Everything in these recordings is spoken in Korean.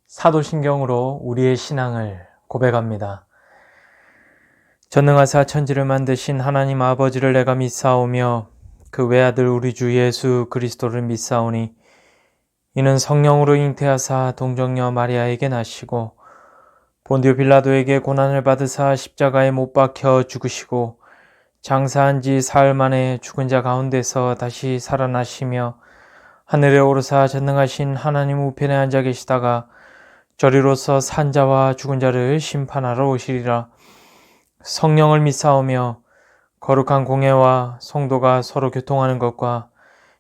사도신경으로 우리의 신앙을 고백합니다. 전능하사 천지를 만드신 하나님 아버지를 내가 믿사오며 그 외아들 우리 주 예수 그리스도를 믿사오니 이는 성령으로 잉태하사 동정녀 마리아에게 나시고 본디오 빌라도에게 고난을 받으사 십자가에 못 박혀 죽으시고 장사한 지 사흘 만에 죽은 자 가운데서 다시 살아나시며 하늘에 오르사 전능하신 하나님 우편에 앉아 계시다가 저리로서 산자와 죽은 자를 심판하러 오시리라. 성령을 믿사오며 거룩한 공회와 성도가 서로 교통하는 것과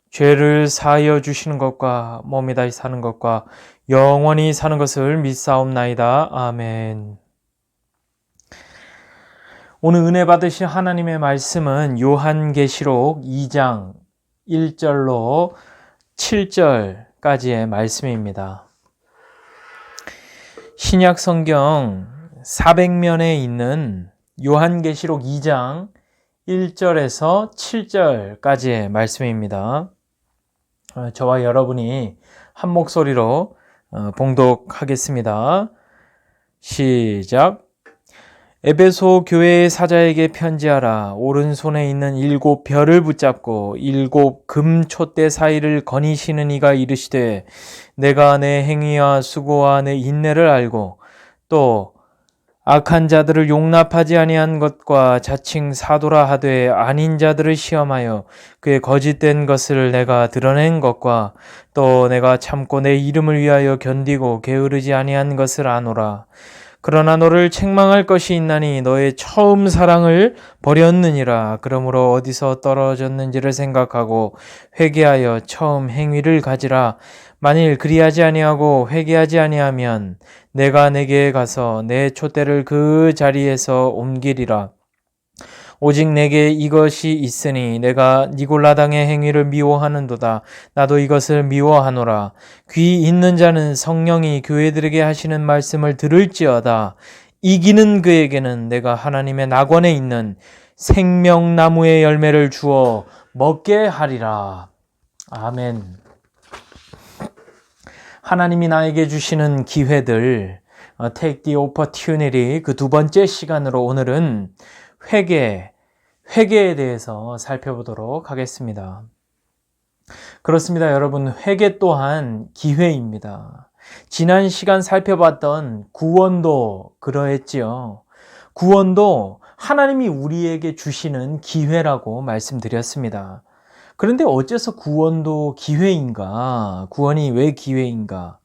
죄를 사하여 주시는 것과 몸이 다시 사는 것과 영원히 사는 것을 믿사옵나이다. 아멘. 오늘 은혜 받으신 하나님의 말씀은 요한계시록 2장 1절로 7절까지의 말씀입니다. 신약 성경 400면에 있는 요한계시록 2장 1절에서 7절까지의 말씀입니다. 저와 여러분이 한 목소리로 봉독하겠습니다. 시작. 에베소 교회의 사자에게 편지하라. 오른손에 있는 7 별을 붙잡고 7 금촛대 사이를 거니시는 이가 이르시되 내가 내 행위와 수고와 내 인내를 알고 또 악한 자들을 용납하지 아니한 것과 자칭 사도라 하되 아닌 자들을 시험하여 그의 거짓된 것을 내가 드러낸 것과 또 내가 참고 내 이름을 위하여 견디고 게으르지 아니한 것을 아노라. 그러나 너를 책망할 것이 있나니 너의 처음 사랑을 버렸느니라. 그러므로 어디서 떨어졌는지를 생각하고 회개하여 처음 행위를 가지라. 만일 그리하지 아니하고 회개하지 아니하면 내가 내게 가서 내 촛대를 그 자리에서 옮기리라. 오직 내게 이것이 있으니 내가 니골라당의 행위를 미워하는도다. 나도 이것을 미워하노라. 귀 있는 자는 성령이 교회들에게 하시는 말씀을 들을지어다. 이기는 그에게는 내가 하나님의 낙원에 있는 생명나무의 열매를 주어 먹게 하리라. 아멘. 하나님이 나에게 주시는 기회들, Take the opportunity, 그 두 번째 시간으로 오늘은 회개에 대해서 살펴보도록 하겠습니다. 그렇습니다, 여러분. 회개 또한 기회입니다. 지난 시간 살펴봤던 구원도 그러했지요. 구원도 하나님이 우리에게 주시는 기회라고 말씀드렸습니다. 그런데 어째서 구원도 기회인가? 구원이 왜 기회인가?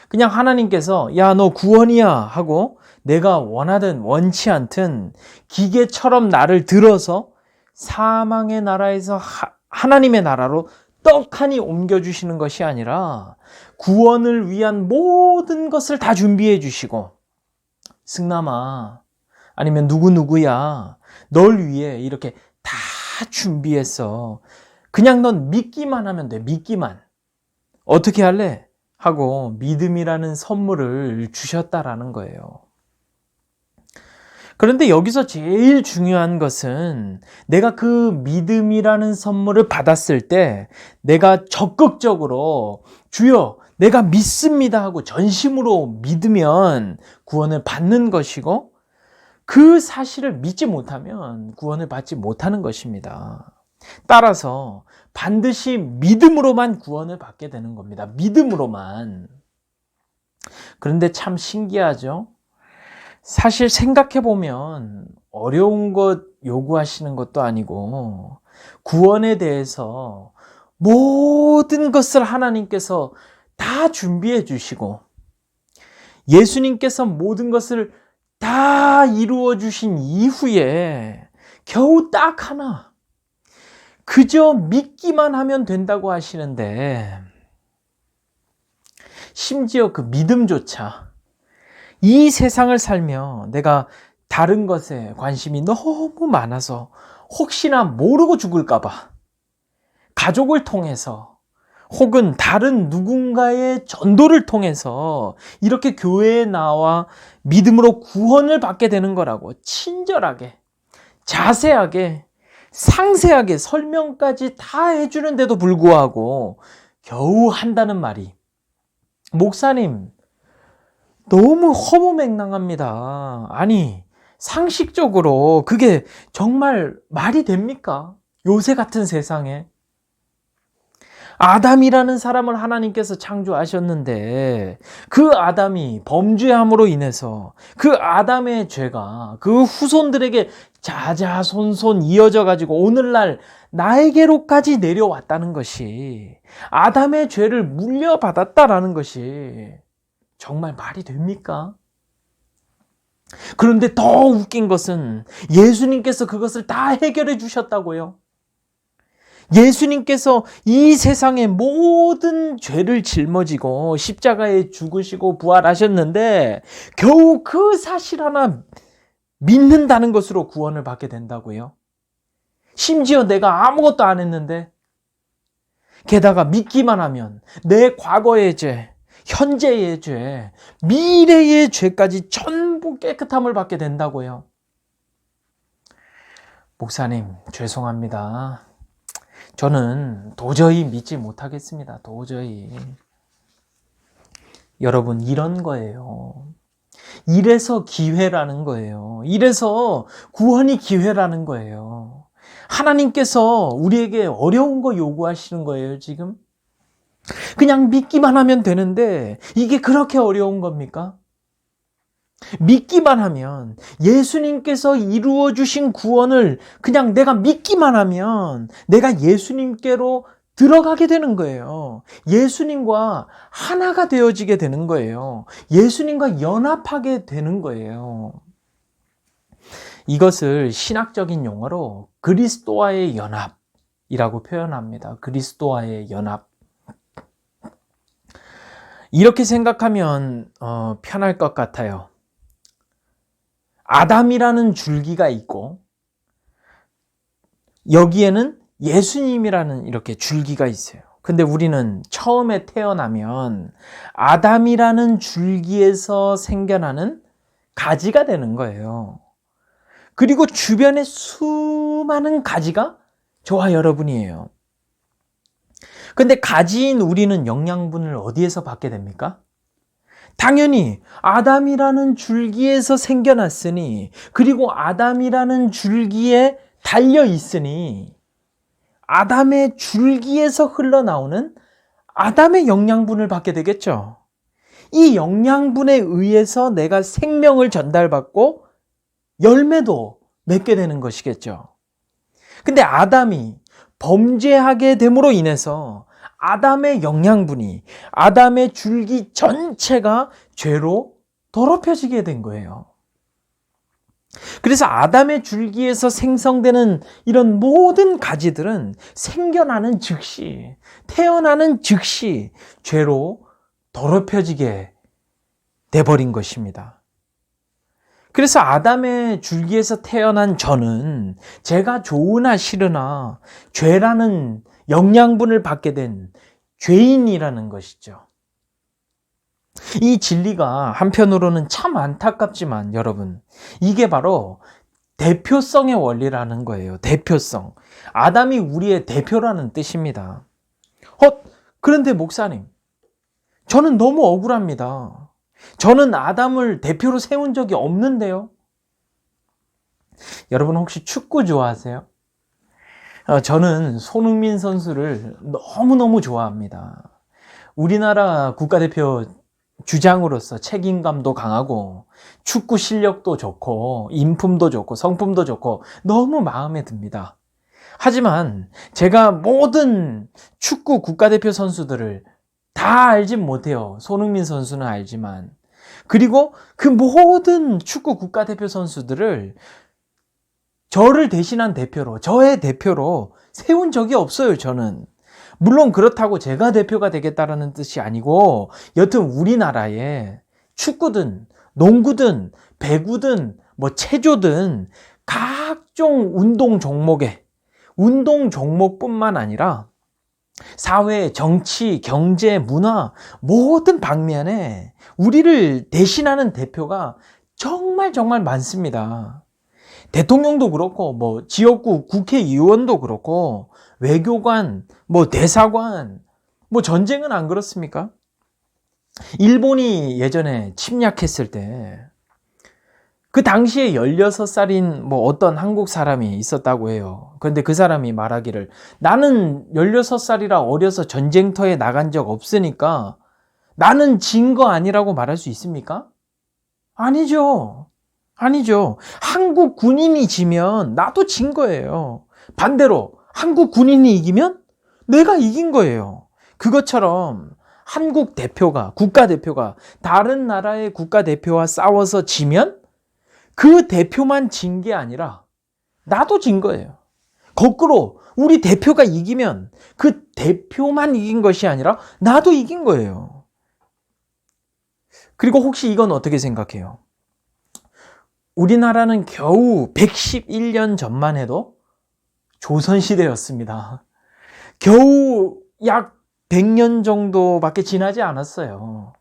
그냥 하나님께서 야, 너 구원이야 하고 내가 원하든 원치 않든 기계처럼 나를 들어서 사망의 나라에서 하나님의 나라로 떡하니 옮겨주시는 것이 아니라 구원을 위한 모든 것을 다 준비해 주시고 승남아 아니면 누구누구야 널 위해 이렇게 다 준비했어. 그냥 넌 믿기만 하면 돼. 믿기만. 어떻게 할래? 하고 믿음이라는 선물을 주셨다라는 거예요. 그런데 여기서 제일 중요한 것은 내가 그 믿음이라는 선물을 받았을 때 내가 적극적으로 주여 내가 믿습니다 하고 전심으로 믿으면 구원을 받는 것이고 그 사실을 믿지 못하면 구원을 받지 못하는 것입니다. 따라서 반드시 믿음으로만 구원을 받게 되는 겁니다. 믿음으로만. 그런데 참 신기하죠? 사실 생각해보면 어려운 것 요구하시는 것도 아니고 구원에 대해서 모든 것을 하나님께서 다 준비해 주시고 예수님께서 모든 것을 다 이루어 주신 이후에 겨우 딱 하나 그저 믿기만 하면 된다고 하시는데 심지어 그 믿음조차 이 세상을 살며 내가 다른 것에 관심이 너무 많아서 혹시나 모르고 죽을까 봐 가족을 통해서 혹은 다른 누군가의 전도를 통해서 이렇게 교회에 나와 믿음으로 구원을 받게 되는 거라고 친절하게 자세하게 상세하게 설명까지 다 해주는데도 불구하고 겨우 한다는 말이 목사님 너무 허무맹랑합니다. 아니, 상식적으로 그게 정말 말이 됩니까? 요새 같은 세상에. 아담이라는 사람을 하나님께서 창조하셨는데 그 아담이 범죄함으로 인해서 그 아담의 죄가 그 후손들에게 자자손손 이어져 가지고 오늘날 나에게로까지 내려왔다는 것이, 아담의 죄를 물려받았다라는 것이 정말 말이 됩니까? 그런데 더 웃긴 것은 예수님께서 그것을 다 해결해 주셨다고요. 예수님께서 이 세상의 모든 죄를 짊어지고 십자가에 죽으시고 부활하셨는데 겨우 그 사실 하나 믿는다는 것으로 구원을 받게 된다고요. 심지어 내가 아무것도 안 했는데, 게다가 믿기만 하면 내 과거의 죄, 현재의 죄, 미래의 죄까지 전부 깨끗함을 받게 된다고요. 목사님, 죄송합니다. 저는 도저히 믿지 못하겠습니다. 도저히. 여러분, 이런 거예요. 이래서 기회라는 거예요. 이래서 구원이 기회라는 거예요. 하나님께서 우리에게 어려운 거 요구하시는 거예요, 지금? 그냥 믿기만 하면 되는데 이게 그렇게 어려운 겁니까? 믿기만 하면, 예수님께서 이루어 주신 구원을 그냥 내가 믿기만 하면 내가 예수님께로 들어가게 되는 거예요. 예수님과 하나가 되어지게 되는 거예요. 예수님과 연합하게 되는 거예요. 이것을 신학적인 용어로 그리스도와의 연합이라고 표현합니다. 그리스도와의 연합. 이렇게 생각하면 편할 것 같아요. 아담이라는 줄기가 있고 여기에는 예수님이라는 이렇게 줄기가 있어요. 근데 우리는 처음에 태어나면 아담이라는 줄기에서 생겨나는 가지가 되는 거예요. 그리고 주변에 수많은 가지가 저와 여러분이에요. 근데 가지인 우리는 영양분을 어디에서 받게 됩니까? 당연히 아담이라는 줄기에서 생겨났으니, 그리고 아담이라는 줄기에 달려 있으니 아담의 줄기에서 흘러나오는 아담의 영양분을 받게 되겠죠. 이 영양분에 의해서 내가 생명을 전달받고 열매도 맺게 되는 것이겠죠. 근데 아담이 범죄하게 됨으로 인해서 아담의 영양분이, 아담의 줄기 전체가 죄로 더럽혀지게 된 거예요. 그래서 아담의 줄기에서 생성되는 이런 모든 가지들은 생겨나는 즉시, 태어나는 즉시 죄로 더럽혀지게 돼버린 것입니다. 그래서 아담의 줄기에서 태어난 저는 제가 좋으나 싫으나 죄라는 영양분을 받게 된 죄인이라는 것이죠. 이 진리가 한편으로는 참 안타깝지만 여러분, 이게 바로 대표성의 원리라는 거예요. 대표성. 아담이 우리의 대표라는 뜻입니다. 그런데 목사님, 저는 너무 억울합니다. 저는 아담을 대표로 세운 적이 없는데요. 여러분 혹시 축구 좋아하세요? 저는 손흥민 선수를 너무너무 좋아합니다. 우리나라 국가대표 주장으로서 책임감도 강하고 축구 실력도 좋고 인품도 좋고 성품도 좋고 너무 마음에 듭니다. 하지만 제가 모든 축구 국가대표 선수들을 다 알진 못해요. 손흥민 선수는 알지만. 그리고 그 모든 축구 국가대표 선수들을 저를 대신한 대표로, 저의 대표로 세운 적이 없어요, 저는. 물론 그렇다고 제가 대표가 되겠다라는 뜻이 아니고, 여튼 우리나라에 축구든 농구든 배구든 체조든 각종 운동 종목뿐만 아니라 사회, 정치, 경제, 문화 모든 방면에 우리를 대신하는 대표가 정말 정말 많습니다. 대통령도 그렇고 지역구 국회의원도 그렇고 외교관, 대사관, 전쟁은 안 그렇습니까? 일본이 예전에 침략했을 때 그 당시에 16살인 뭐 어떤 한국 사람이 있었다고 해요. 그런데 그 사람이 말하기를 나는 16살이라 어려서 전쟁터에 나간 적 없으니까 나는 진 거 아니라고 말할 수 있습니까? 아니죠. 아니죠. 한국 군인이 지면 나도 진 거예요. 반대로 한국 군인이 이기면 내가 이긴 거예요. 그것처럼 한국 대표가, 국가대표가 다른 나라의 국가대표와 싸워서 지면 그 대표만 진 게 아니라 나도 진 거예요. 거꾸로 우리 대표가 이기면 그 대표만 이긴 것이 아니라 나도 이긴 거예요. 그리고 혹시 이건 어떻게 생각해요? 우리나라는 겨우 111년 전만 해도 조선시대였습니다. 겨우 약 100년 정도밖에 지나지 않았어요.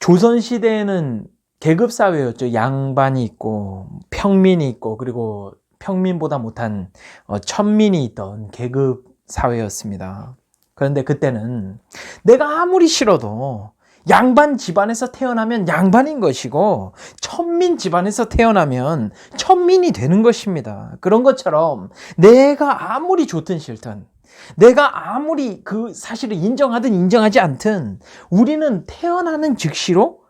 조선시대에는 계급사회였죠. 양반이 있고 평민이 있고 그리고 평민보다 못한 천민이 있던 계급사회였습니다. 그런데 그때는 내가 아무리 싫어도 양반 집안에서 태어나면 양반인 것이고 천민 집안에서 태어나면 천민이 되는 것입니다. 그런 것처럼 내가 아무리 좋든 싫든 내가 아무리 그 사실을 인정하든 인정하지 않든 우리는 태어나는 즉시로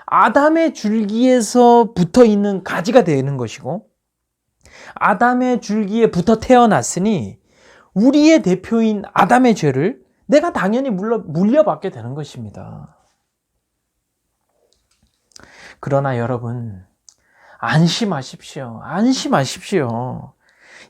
아담의 줄기에서 붙어 있는 가지가 되는 것이고 아담의 줄기에 붙어 태어났으니 우리의 대표인 아담의 죄를 내가 당연히 물려받게 되는 것입니다. 그러나 여러분 안심하십시오. 안심하십시오.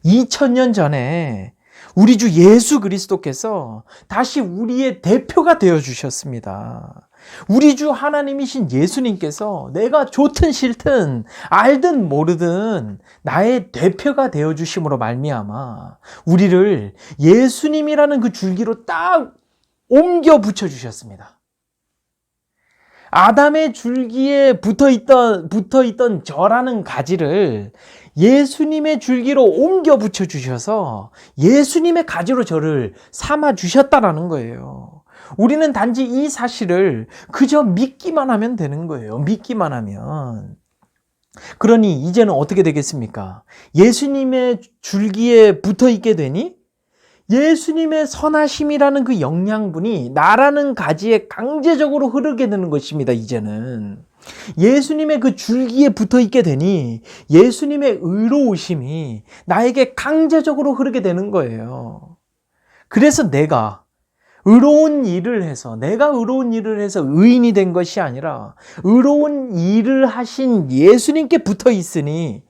2000년 전에 우리 주 예수 그리스도께서 다시 우리의 대표가 되어주셨습니다. 우리 주 하나님이신 예수님께서 내가 좋든 싫든 알든 모르든 나의 대표가 되어주심으로 말미암아 우리를 예수님이라는 그 줄기로 딱 옮겨 붙여주셨습니다. 아담의 줄기에 붙어있던 저라는 가지를 예수님의 줄기로 옮겨 붙여주셔서 예수님의 가지로 저를 삼아주셨다라는 거예요. 우리는 단지 이 사실을 그저 믿기만 하면 되는 거예요. 믿기만 하면. 그러니 이제는 어떻게 되겠습니까? 예수님의 줄기에 붙어있게 되니 예수님의 선하심이라는 그 영양분이 나라는 가지에 강제적으로 흐르게 되는 것입니다. 이제는 예수님의 그 줄기에 붙어있게 되니 예수님의 의로우심이 나에게 강제적으로 흐르게 되는 거예요. 그래서 내가 의로운 일을 해서 의인이 된 것이 아니라 의로운 일을 하신 예수님께 붙어 있으니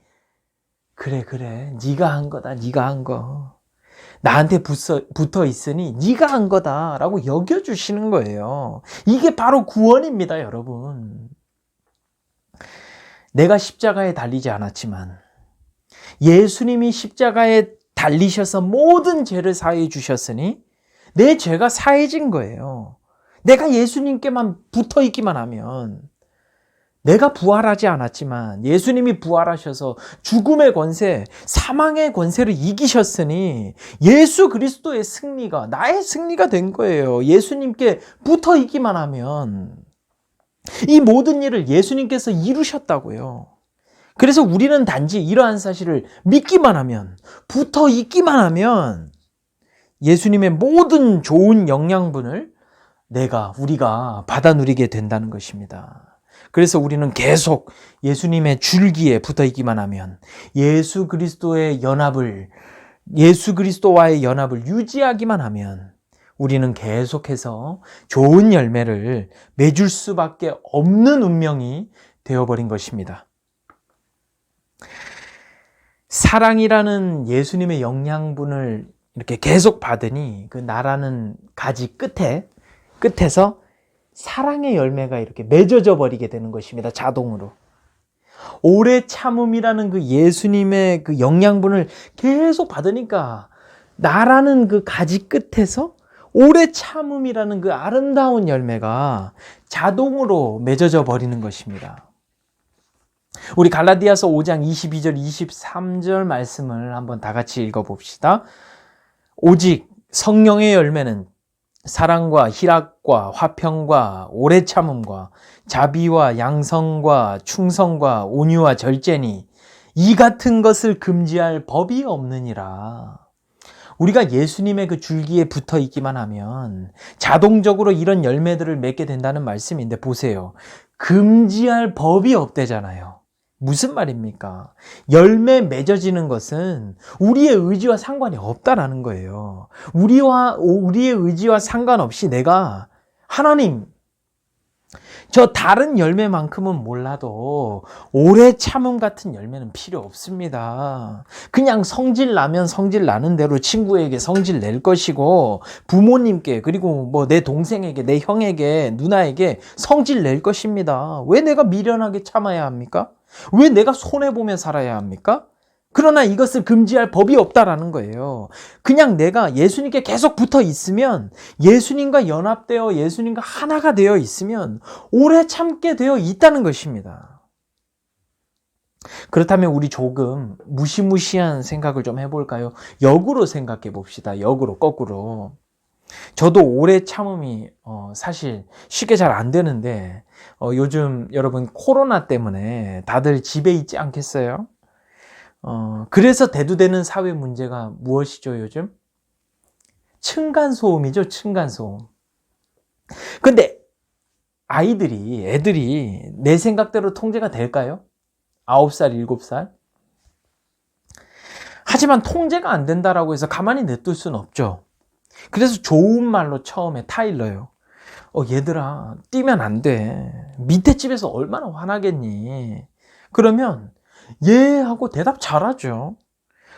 그래 네가 한 거다. 네가 한 거. 나한테 붙어 있으니 네가 한 거다라고 여겨주시는 거예요. 이게 바로 구원입니다, 여러분. 내가 십자가에 달리지 않았지만 예수님이 십자가에 달리셔서 모든 죄를 사해 주셨으니 내 죄가 사해진 거예요. 내가 예수님께만 붙어 있기만 하면 내가 부활하지 않았지만 예수님이 부활하셔서 죽음의 권세, 사망의 권세를 이기셨으니 예수 그리스도의 승리가 나의 승리가 된 거예요. 예수님께 붙어 있기만 하면 이 모든 일을 예수님께서 이루셨다고요. 그래서 우리는 단지 이러한 사실을 믿기만 하면, 붙어 있기만 하면 예수님의 모든 좋은 영양분을 우리가 받아 누리게 된다는 것입니다. 그래서 우리는 계속 예수님의 줄기에 붙어 있기만 하면 예수 그리스도와의 연합을 유지하기만 하면 우리는 계속해서 좋은 열매를 맺을 수밖에 없는 운명이 되어버린 것입니다. 사랑이라는 예수님의 영양분을 이렇게 계속 받으니 그 나라는 가지 끝에서 사랑의 열매가 이렇게 맺어져 버리게 되는 것입니다. 자동으로. 오래 참음이라는 그 예수님의 그 영양분을 계속 받으니까 나라는 그 가지 끝에서 오래 참음이라는 그 아름다운 열매가 자동으로 맺어져 버리는 것입니다. 우리 갈라디아서 5장 22절 23절 말씀을 한번 다 같이 읽어봅시다. 오직 성령의 열매는 사랑과 희락과 화평과 오래 참음과 자비와 양성과 충성과 온유와 절제니 이 같은 것을 금지할 법이 없느니라. 우리가 예수님의 그 줄기에 붙어 있기만 하면 자동적으로 이런 열매들을 맺게 된다는 말씀인데 보세요. 금지할 법이 없대잖아요. 무슨 말입니까? 열매 맺어지는 것은 우리의 의지와 상관이 없다라는 거예요. 우리의 의지와 상관없이 내가 하나님, 저 다른 열매만큼은 몰라도 오래 참음 같은 열매는 필요 없습니다. 그냥 성질 나면 성질 나는 대로 친구에게 성질 낼 것이고 부모님께 그리고 뭐 내 동생에게 내 형에게 누나에게 성질 낼 것입니다. 왜 내가 미련하게 참아야 합니까? 왜 내가 손해보며 살아야 합니까? 그러나 이것을 금지할 법이 없다라는 거예요. 그냥 내가 예수님께 계속 붙어 있으면, 예수님과 연합되어 예수님과 하나가 되어 있으면 오래 참게 되어 있다는 것입니다. 그렇다면 우리 조금 무시무시한 생각을 좀 해볼까요? 역으로 생각해 봅시다. 역으로, 거꾸로. 저도 오래 참음이 사실 쉽게 잘 안 되는데 요즘 여러분 코로나 때문에 다들 집에 있지 않겠어요? 그래서 대두되는 사회 문제가 무엇이죠, 요즘? 층간소음이죠, 층간소음. 근데 애들이 내 생각대로 통제가 될까요? 9살, 7살? 하지만 통제가 안 된다라고 해서 가만히 냅둘 수는 없죠. 그래서 좋은 말로 처음에 타일러요. 얘들아, 뛰면 안 돼. 밑에 집에서 얼마나 화나겠니? 그러면 예 하고 대답 잘하죠.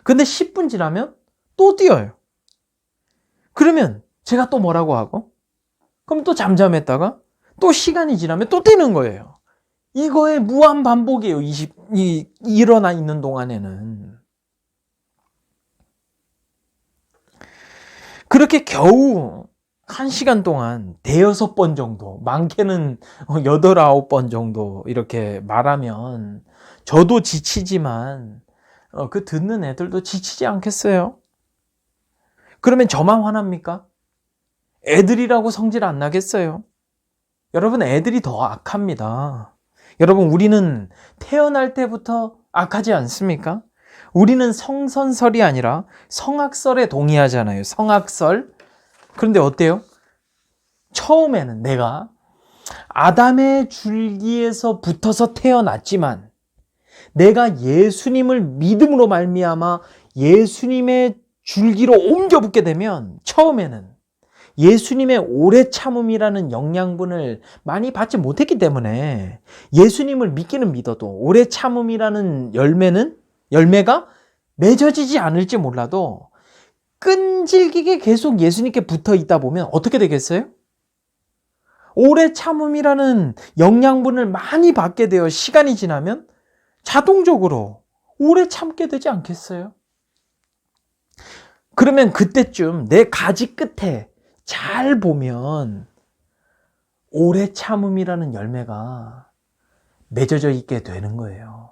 근데 10분 지나면 또 뛰어요. 그러면 제가 또 뭐라고 하고? 그럼 또 잠잠했다가 또 시간이 지나면 또 뛰는 거예요. 이거의 무한 반복이에요. 일어나 있는 동안에는. 그렇게 겨우 1시간 동안 5-6번 정도, 많게는 8-9번 정도 이렇게 말하면 저도 지치지만 그 듣는 애들도 지치지 않겠어요? 그러면 저만 화납니까? 애들이라고 성질 안 나겠어요? 여러분, 애들이 더 악합니다. 여러분, 우리는 태어날 때부터 악하지 않습니까? 우리는 성선설이 아니라 성악설에 동의하잖아요. 성악설. 그런데 어때요? 처음에는 내가 아담의 줄기에서 붙어서 태어났지만 내가 예수님을 믿음으로 말미암아 예수님의 줄기로 옮겨 붙게 되면 처음에는 예수님의 오래 참음이라는 영양분을 많이 받지 못했기 때문에 예수님을 믿기는 믿어도 오래 참음이라는 열매가 맺어지지 않을지 몰라도 끈질기게 계속 예수님께 붙어 있다 보면 어떻게 되겠어요? 오래 참음이라는 영양분을 많이 받게 되어 시간이 지나면 자동적으로 오래 참게 되지 않겠어요? 그러면 그때쯤 내 가지 끝에 잘 보면 오래 참음이라는 열매가 맺어져 있게 되는 거예요.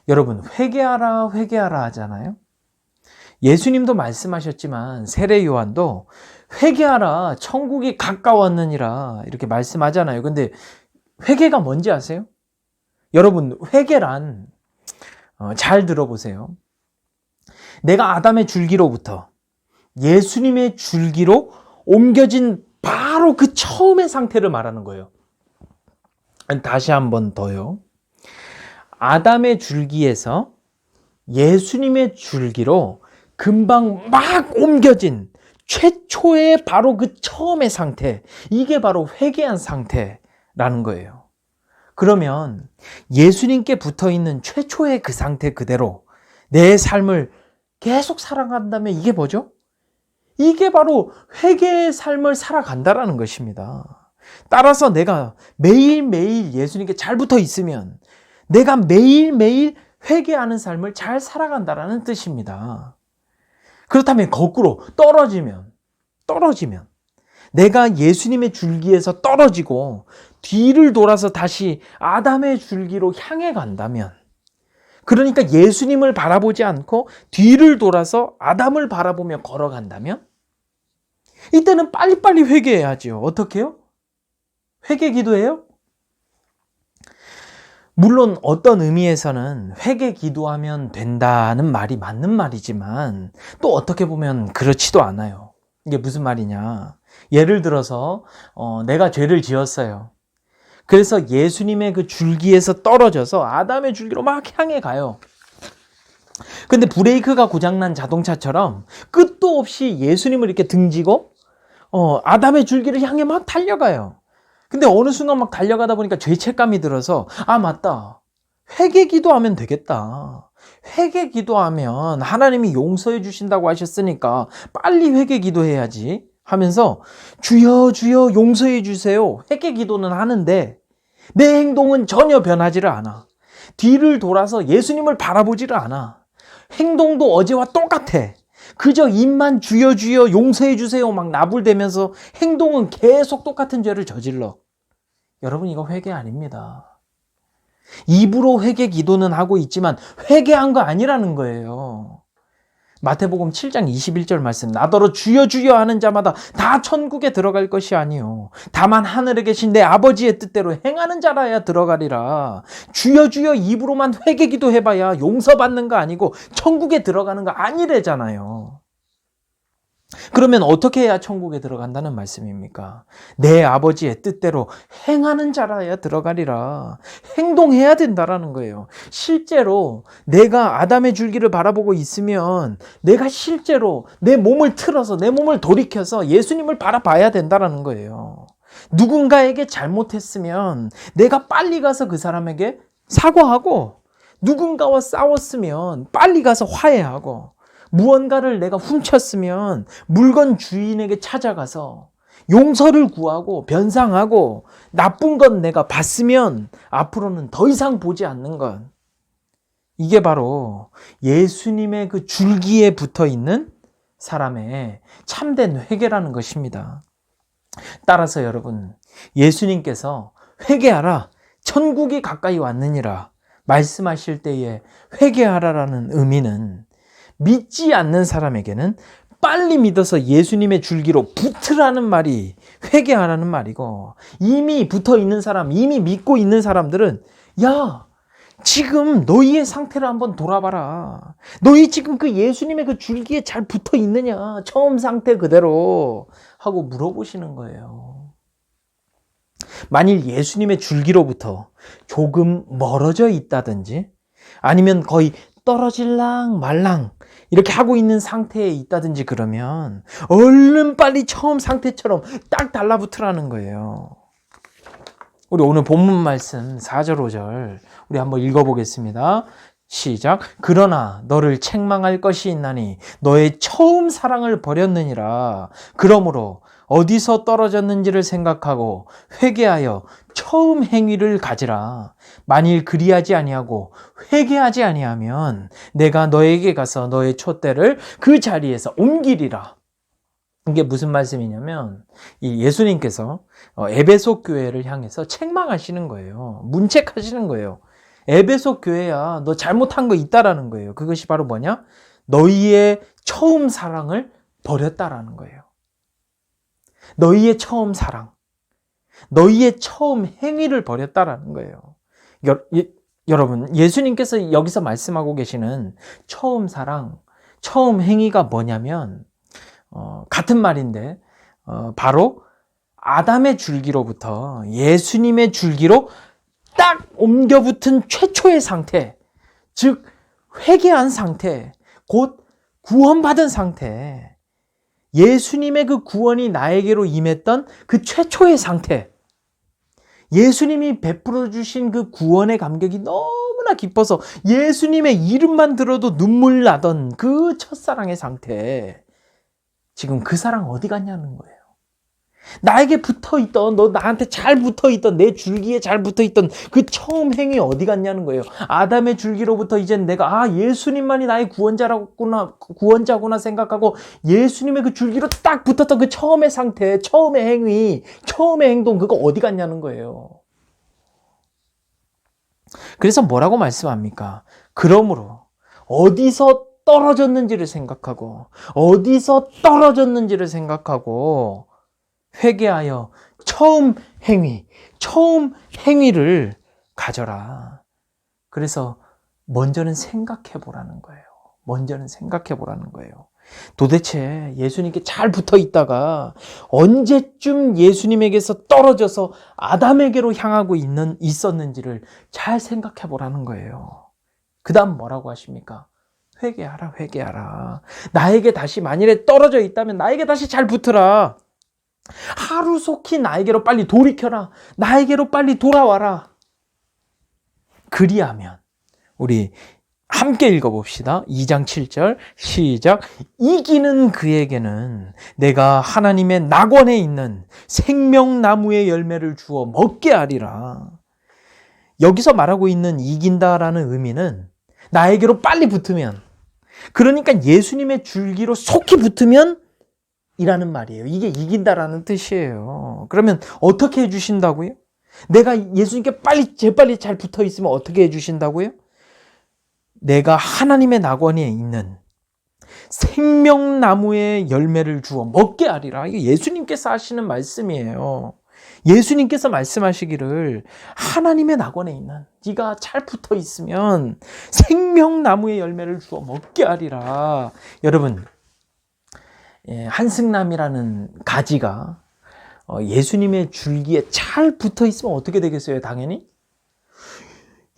여러분, 회개하라 회개하라 하잖아요. 예수님도 말씀하셨지만 세례 요한도 회개하라 천국이 가까웠느니라 이렇게 말씀하잖아요. 근데 회개가 뭔지 아세요? 여러분, 회개란 잘 들어보세요. 내가 아담의 줄기로부터 예수님의 줄기로 옮겨진 바로 그 처음의 상태를 말하는 거예요. 다시 한 번 더요. 아담의 줄기에서 예수님의 줄기로 금방 막 옮겨진 최초의 바로 그 처음의 상태, 이게 바로 회개한 상태라는 거예요. 그러면 예수님께 붙어있는 최초의 그 상태 그대로 내 삶을 계속 살아간다면 이게 뭐죠? 이게 바로 회개의 삶을 살아간다라는 것입니다. 따라서 내가 매일매일 예수님께 잘 붙어 있으면 내가 매일매일 회개하는 삶을 잘 살아간다라는 뜻입니다. 그렇다면 거꾸로 떨어지면 내가 예수님의 줄기에서 떨어지고 뒤를 돌아서 다시 아담의 줄기로 향해 간다면, 그러니까 예수님을 바라보지 않고 뒤를 돌아서 아담을 바라보며 걸어간다면 이때는 빨리빨리 회개해야죠. 어떻게 해요? 회개 기도해요? 물론 어떤 의미에서는 회개 기도하면 된다는 말이 맞는 말이지만 또 어떻게 보면 그렇지도 않아요. 이게 무슨 말이냐. 예를 들어서 내가 죄를 지었어요. 그래서 예수님의 그 줄기에서 떨어져서 아담의 줄기로 막 향해 가요. 근데 브레이크가 고장난 자동차처럼 끝도 없이 예수님을 이렇게 등지고 아담의 줄기를 향해 막 달려가요. 근데 어느 순간 막 달려가다 보니까 죄책감이 들어서 아 맞다. 회개 기도하면 되겠다. 회개 기도하면 하나님이 용서해 주신다고 하셨으니까 빨리 회개 기도해야지 하면서 주여 주여 용서해 주세요. 회개 기도는 하는데 내 행동은 전혀 변하지를 않아. 뒤를 돌아서 예수님을 바라보지를 않아. 행동도 어제와 똑같아. 그저 입만 주여 주여 용서해 주세요 막 나불대면서 행동은 계속 똑같은 죄를 저질러. 여러분 이거 회개 아닙니다. 입으로 회개 기도는 하고 있지만 회개한 거 아니라는 거예요. 마태복음 7장 21절 말씀 나더러 주여 주여 하는 자마다 다 천국에 들어갈 것이 아니요 다만 하늘에 계신 내 아버지의 뜻대로 행하는 자라야 들어가리라. 주여 주여 입으로만 회개 기도해봐야 용서받는 거 아니고 천국에 들어가는 거 아니래잖아요. 그러면 어떻게 해야 천국에 들어간다는 말씀입니까? 내 아버지의 뜻대로 행하는 자라야 들어가리라. 행동해야 된다라는 거예요. 실제로 내가 아담의 줄기를 바라보고 있으면 내가 실제로 내 몸을 틀어서 내 몸을 돌이켜서 예수님을 바라봐야 된다라는 거예요. 누군가에게 잘못했으면 내가 빨리 가서 그 사람에게 사과하고 누군가와 싸웠으면 빨리 가서 화해하고 무언가를 내가 훔쳤으면 물건 주인에게 찾아가서 용서를 구하고 변상하고 나쁜 건 내가 봤으면 앞으로는 더 이상 보지 않는 것. 이게 바로 예수님의 그 줄기에 붙어 있는 사람의 참된 회개라는 것입니다. 따라서 여러분, 예수님께서 회개하라, 천국이 가까이 왔느니라 말씀하실 때에 회개하라라는 의미는 믿지 않는 사람에게는 빨리 믿어서 예수님의 줄기로 붙으라는 말이 회개하라는 말이고, 이미 붙어 있는 사람, 이미 믿고 있는 사람들은 야, 지금 너희의 상태를 한번 돌아봐라. 너희 지금 그 예수님의 그 줄기에 잘 붙어 있느냐? 처음 상태 그대로 하고 물어보시는 거예요. 만일 예수님의 줄기로부터 조금 멀어져 있다든지 아니면 거의 떨어질랑 말랑 이렇게 하고 있는 상태에 있다든지 그러면 얼른 빨리 처음 상태처럼 딱 달라붙으라는 거예요. 우리 오늘 본문 말씀 4절 5절 우리 한번 읽어보겠습니다. 시작. 그러나 너를 책망할 것이 있나니 너의 처음 사랑을 버렸느니라. 그러므로 어디서 떨어졌는지를 생각하고 회개하여 처음 행위를 가지라. 만일 그리하지 아니하고 회개하지 아니하면 내가 너에게 가서 너의 촛대를 그 자리에서 옮기리라. 이게 무슨 말씀이냐면 이 예수님께서 에베소 교회를 향해서 책망하시는 거예요. 문책하시는 거예요. 에베소 교회야, 너 잘못한 거 있다라는 거예요. 그것이 바로 뭐냐? 너희의 처음 사랑을 버렸다라는 거예요. 너희의 처음 사랑, 너희의 처음 행위를 버렸다라는 거예요. 여러분, 예수님께서 여기서 말씀하고 계시는 처음 사랑, 처음 행위가 뭐냐면 같은 말인데 바로 아담의 줄기로부터 예수님의 줄기로 딱 옮겨붙은 최초의 상태, 즉 회개한 상태, 곧 구원받은 상태, 예수님의 그 구원이 나에게로 임했던 그 최초의 상태, 예수님이 베풀어 주신 그 구원의 감격이 너무나 깊어서 예수님의 이름만 들어도 눈물 나던 그 첫사랑의 상태, 지금 그 사랑 어디 갔냐는 거예요. 나에게 붙어있던, 너 나한테 잘 붙어있던, 내 줄기에 잘 붙어있던 그 처음 행위 어디 갔냐는 거예요. 아담의 줄기로부터 이젠 내가 예수님만이 나의 구원자구나 생각하고 예수님의 그 줄기로 딱 붙었던 그 처음의 상태, 처음의 행위, 처음의 행동, 그거 어디 갔냐는 거예요. 그래서 뭐라고 말씀합니까? 그러므로 어디서 떨어졌는지를 생각하고 어디서 떨어졌는지를 생각하고 회개하여 처음 행위를 가져라. 그래서 먼저는 생각해 보라는 거예요. 먼저는 생각해 보라는 거예요. 도대체 예수님께 잘 붙어 있다가 언제쯤 예수님에게서 떨어져서 아담에게로 향하고 있었는지를 잘 생각해 보라는 거예요. 그 다음 뭐라고 하십니까? 회개하라, 회개하라. 나에게 다시 만일에 떨어져 있다면 나에게 다시 잘 붙으라. 하루속히 나에게로 빨리 돌이켜라. 나에게로 빨리 돌아와라. 그리하면 우리 함께 읽어봅시다. 2장 7절 시작. 이기는 그에게는 내가 하나님의 낙원에 있는 생명나무의 열매를 주어 먹게 하리라. 여기서 말하고 있는 이긴다라는 의미는 나에게로 빨리 붙으면, 그러니까 예수님의 줄기로 속히 붙으면 이라는 말이에요. 이게 이긴다라는 뜻이에요. 그러면 어떻게 해주신다고요? 내가 예수님께 재빨리 잘 붙어 있으면 어떻게 해주신다고요? 내가 하나님의 낙원에 있는 생명나무의 열매를 주어 먹게 하리라. 이게 예수님께서 하시는 말씀이에요. 예수님께서 말씀하시기를 하나님의 낙원에 있는 네가 잘 붙어 있으면 생명나무의 열매를 주어 먹게 하리라. 여러분, 한승남이라는 가지가 예수님의 줄기에 잘 붙어 있으면 어떻게 되겠어요? 당연히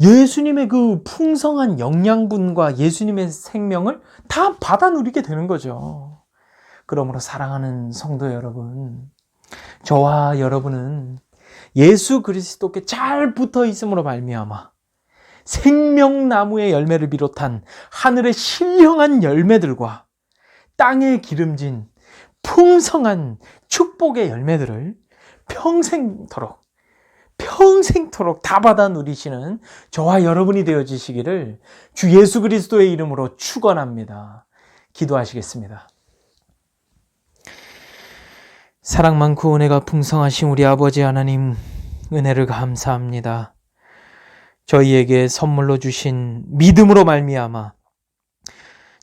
예수님의 그 풍성한 영양분과 예수님의 생명을 다 받아 누리게 되는 거죠. 그러므로 사랑하는 성도 여러분, 저와 여러분은 예수 그리스도께 잘 붙어 있음으로 말미암아 생명나무의 열매를 비롯한 하늘의 신령한 열매들과 땅에 기름진 풍성한 축복의 열매들을 평생토록 다 받아 누리시는 저와 여러분이 되어지시기를 주 예수 그리스도의 이름으로 축원합니다. 기도하시겠습니다. 사랑 많고 은혜가 풍성하신 우리 아버지 하나님, 은혜를 감사합니다. 저희에게 선물로 주신 믿음으로 말미암아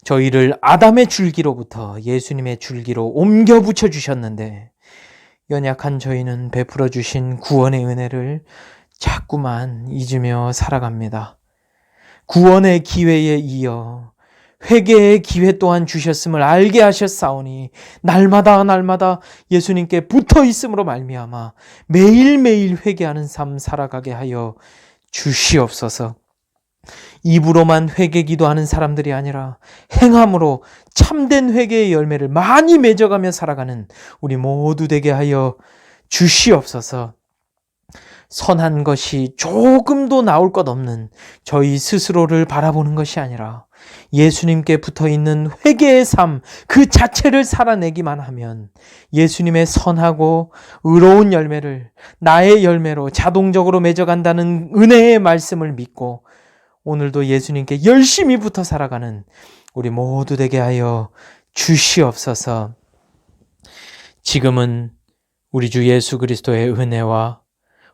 저희를 아담의 줄기로부터 예수님의 줄기로 옮겨 붙여 주셨는데, 연약한 저희는 베풀어 주신 구원의 은혜를 자꾸만 잊으며 살아갑니다. 구원의 기회에 이어 회개의 기회 또한 주셨음을 알게 하셨사오니 날마다 예수님께 붙어 있음으로 말미암아 매일매일 회개하는 삶 살아가게 하여 주시옵소서. 입으로만 회개 기도하는 사람들이 아니라 행함으로 참된 회개의 열매를 많이 맺어가며 살아가는 우리 모두 되게 하여 주시옵소서. 선한 것이 조금도 나올 것 없는 저희 스스로를 바라보는 것이 아니라 예수님께 붙어있는 회개의 삶 그 자체를 살아내기만 하면 예수님의 선하고 의로운 열매를 나의 열매로 자동적으로 맺어간다는 은혜의 말씀을 믿고 오늘도 예수님께 열심히 붙어 살아가는 우리 모두 되게 하여 주시옵소서. 지금은 우리 주 예수 그리스도의 은혜와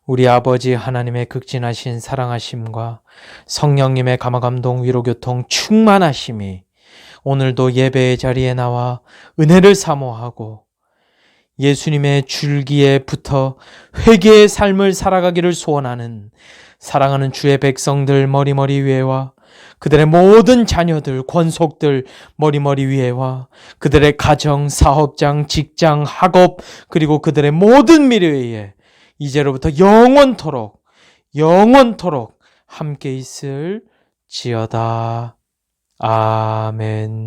우리 아버지 하나님의 극진하신 사랑하심과 성령님의 감화감동 위로교통 충만하심이 오늘도 예배의 자리에 나와 은혜를 사모하고 예수님의 줄기에 붙어 회개의 삶을 살아가기를 소원하는 사랑하는 주의 백성들 머리머리 위에와 그들의 모든 자녀들, 권속들 머리머리 위에와 그들의 가정, 사업장, 직장, 학업 그리고 그들의 모든 미래에 이제로부터 영원토록 함께 있을 지어다. 아멘.